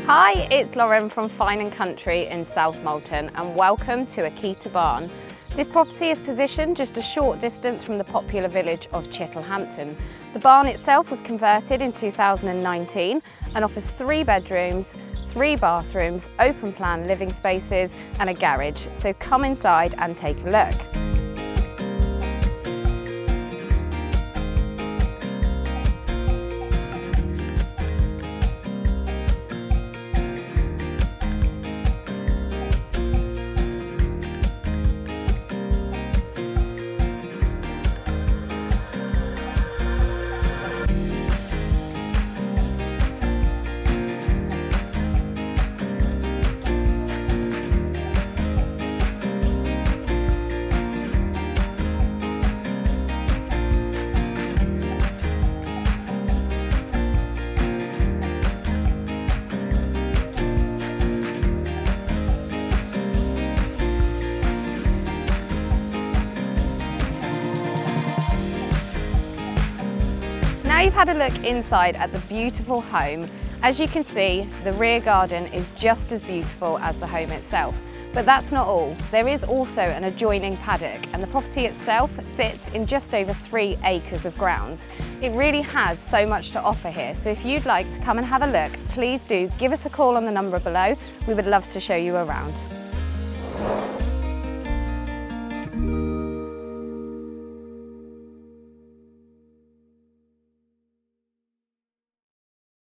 Hi, it's Lauren from Fine & Country in South Molton and welcome to Akita Barn. This property is positioned just a short distance from the popular village of Chittlehampton. The barn itself was converted in 2019 and offers 3 bedrooms, 3 bathrooms, open plan living spaces and a garage. So come inside and take a look. Now you've had a look inside at the beautiful home. As you can see, the rear garden is just as beautiful as the home itself. But that's not all. There is also an adjoining paddock and the property itself sits in just over 3 acres of grounds. It really has so much to offer here, so if you'd like to come and have a look, please do give us a call on the number below. We would love to show you around.